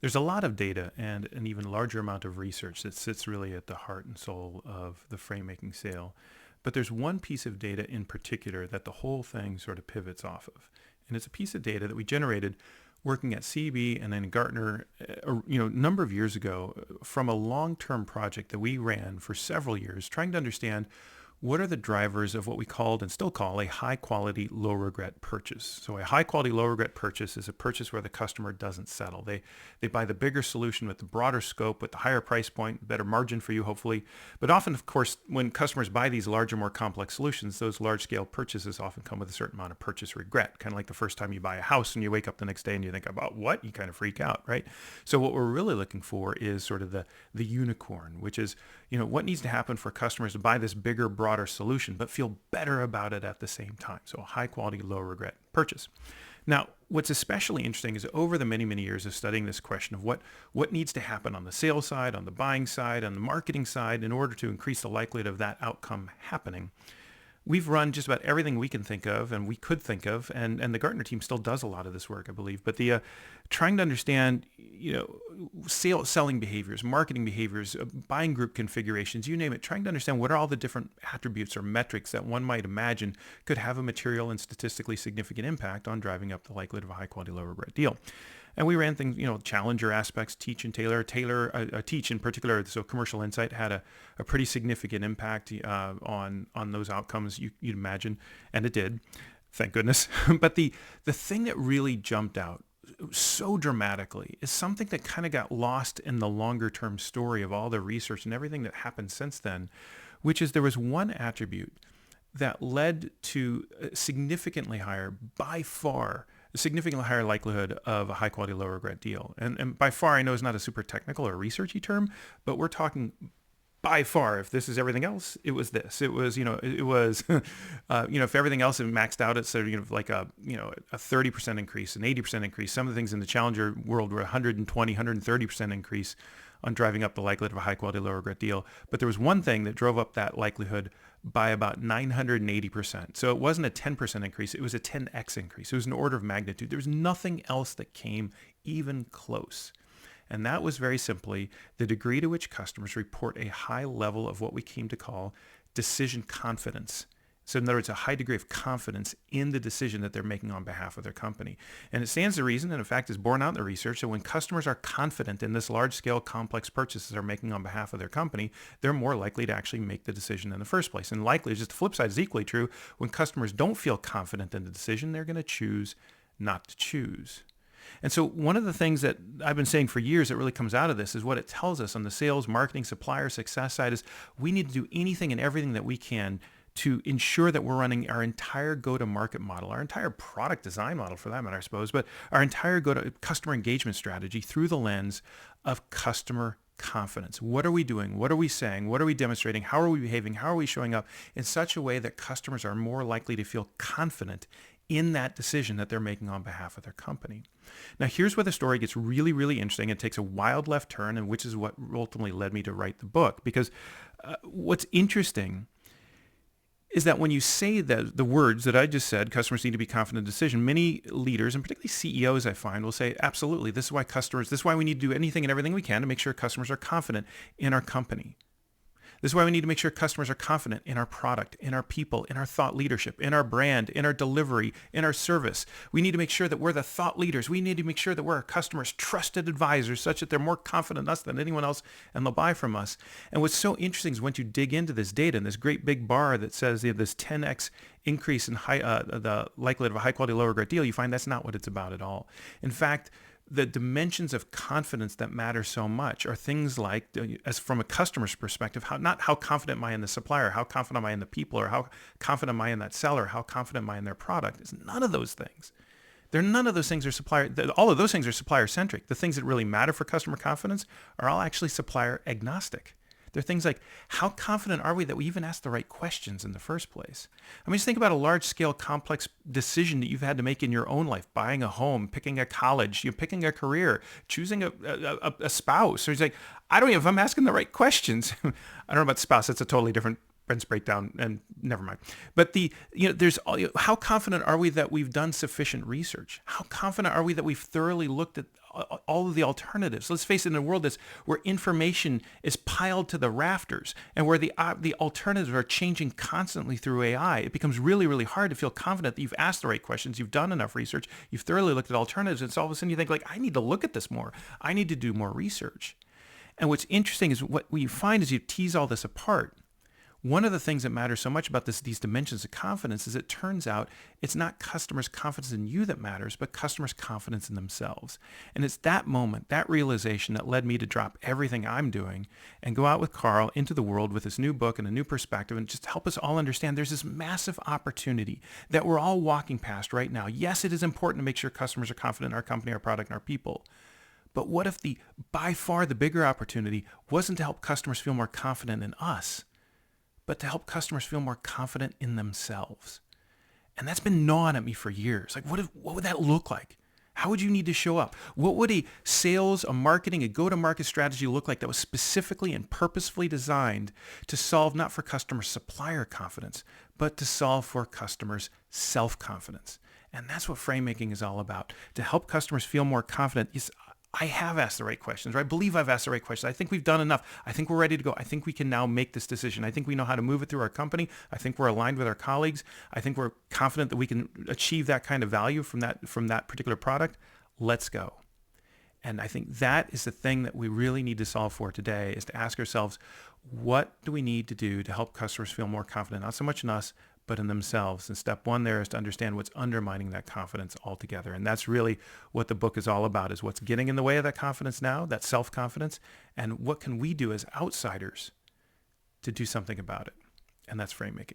There's a lot of data and an even larger amount of research that sits really at the heart and soul of the frame-making sale. But there's one piece of data in particular that the whole thing sort of pivots off of. And it's a piece of data that we generated working at CB and then Gartner, a number of years ago from a long-term project that we ran for several years, trying to understand what are the drivers of what we called and still call a high-quality, low-regret purchase. So a high-quality, low-regret purchase is a purchase where the customer doesn't settle. They buy the bigger solution with the broader scope, with the higher price point, better margin for you, hopefully. But often, of course, when customers buy these larger, more complex solutions, those large-scale purchases often come with a certain amount of purchase regret, kind of like the first time you buy a house and you wake up the next day and you think about what? You kind of freak out, right? So what we're really looking for is sort of the unicorn, which is, what needs to happen for customers to buy this bigger, broader solution, but feel better about it at the same time. So a high quality, low regret purchase. Now, what's especially interesting is over the many, many years of studying this question of what needs to happen on the sales side, on the buying side, on the marketing side in order to increase the likelihood of that outcome happening. We've run just about everything we can think of and we could think of, and the Gartner team still does a lot of this work, I believe. But the trying to understand, selling behaviors, marketing behaviors, buying group configurations, you name it, trying to understand what are all the different attributes or metrics that one might imagine could have a material and statistically significant impact on driving up the likelihood of a high quality, low regret deal. And we ran things, challenger aspects, teach and tailor. Teach in particular, so Commercial Insight had a pretty significant impact on those outcomes, you'd imagine, and it did, thank goodness. But the thing that really jumped out so dramatically is something that kind of got lost in the longer term story of all the research and everything that happened since then, which is there was one attribute that led to significantly higher, by far, significantly higher likelihood of a high quality, low regret deal. And by far, I know is not a super technical or researchy term, but we're talking by far, if this is everything else, it was this. It was, if everything else had maxed out, it's sort of like a 30% increase, an 80% increase. Some of the things in the challenger world were 120, 130% increase on driving up the likelihood of a high quality, low regret deal. But there was one thing that drove up that likelihood by about 980%. So it wasn't a 10% increase. It was a 10x increase. It was an order of magnitude. There was nothing else that came even close. And that was very simply the degree to which customers report a high level of what we came to call decision confidence. So in other words, a high degree of confidence in the decision that they're making on behalf of their company. And it stands to reason, and in fact is borne out in the research, that when customers are confident in this large-scale complex purchases they're making on behalf of their company, they're more likely to actually make the decision in the first place. And likely, just the flip side is equally true, when customers don't feel confident in the decision, they're going to choose not to choose. And so one of the things that I've been saying for years that really comes out of this is what it tells us on the sales, marketing, supplier success side is we need to do anything and everything that we can to ensure that we're running our entire go-to-market model, our entire product design model for that matter, I suppose, but our entire customer engagement strategy through the lens of customer confidence. What are we doing? What are we saying? What are we demonstrating? How are we behaving? How are we showing up in such a way that customers are more likely to feel confident in that decision that they're making on behalf of their company? Now, here's where the story gets really, really interesting. It takes a wild left turn, and which is what ultimately led me to write the book. Because what's interesting is that when you say the words that I just said, customers need to be confident in decision, many leaders, and particularly CEOs I find, will say, absolutely, this is why we need to do anything and everything we can to make sure customers are confident in our company. This is why we need to make sure customers are confident in our product, in our people, in our thought leadership, in our brand, in our delivery, in our service. We need to make sure that we're the thought leaders. We need to make sure that we're our customers' trusted advisors such that they're more confident in us than anyone else and they'll buy from us. And what's so interesting is once you dig into this data and this great big bar that says this 10x increase in the likelihood of a high quality, low regret deal, you find that's not what it's about at all. In fact, the dimensions of confidence that matter so much are things like, as from a customer's perspective, not how confident am I in the supplier, how confident am I in the people, or how confident am I in that seller, how confident am I in their product. It's none of those things. None of those things are supplier. All of those things are supplier centric. The things that really matter for customer confidence are all actually supplier agnostic. They're things like, how confident are we that we even ask the right questions in the first place? I mean, just think about a large-scale, complex decision that you've had to make in your own life, buying a home, picking a college, picking a career, choosing a spouse. So he's like, I don't even know if I'm asking the right questions. I don't know about spouse. That's a totally different Brent's breakdown, and never mind. But there's how confident are we that we've done sufficient research? How confident are we that we've thoroughly looked at all of the alternatives? Let's face it, in a world where information is piled to the rafters and where the alternatives are changing constantly through AI, it becomes really, really hard to feel confident that you've asked the right questions, you've done enough research, you've thoroughly looked at alternatives, and so all of a sudden you think, like, I need to look at this more. I need to do more research. And what's interesting is what you find as you tease all this apart. One of the things that matters so much about these dimensions of confidence is it turns out it's not customers' confidence in you that matters, but customers' confidence in themselves. And it's that moment, that realization, that led me to drop everything I'm doing and go out with Carl into the world with this new book and a new perspective, and just help us all understand there's this massive opportunity that we're all walking past right now. Yes, it is important to make sure customers are confident in our company, our product, and our people. But what if by far the bigger opportunity wasn't to help customers feel more confident in us, but to help customers feel more confident in themselves? And that's been gnawing at me for years. Like, what would that look like? How would you need to show up? What would a sales, a marketing, a go-to-market strategy look like that was specifically and purposefully designed to solve not for customer supplier confidence, but to solve for customers' self-confidence? And that's what Framemaking is all about, to help customers feel more confident. I have asked the right questions, or I believe I've asked the right questions. I think we've done enough. I think we're ready to go. I think we can now make this decision. I think we know how to move it through our company. I think we're aligned with our colleagues. I think we're confident that we can achieve that kind of value from that particular product. Let's go. And I think that is the thing that we really need to solve for today, is to ask ourselves, what do we need to do to help customers feel more confident, not so much in us, but in themselves? And step one there is to understand what's undermining that confidence altogether. And that's really what the book is all about, is what's getting in the way of that confidence now, that self-confidence, and what can we do as outsiders to do something about it. And that's Framemaking.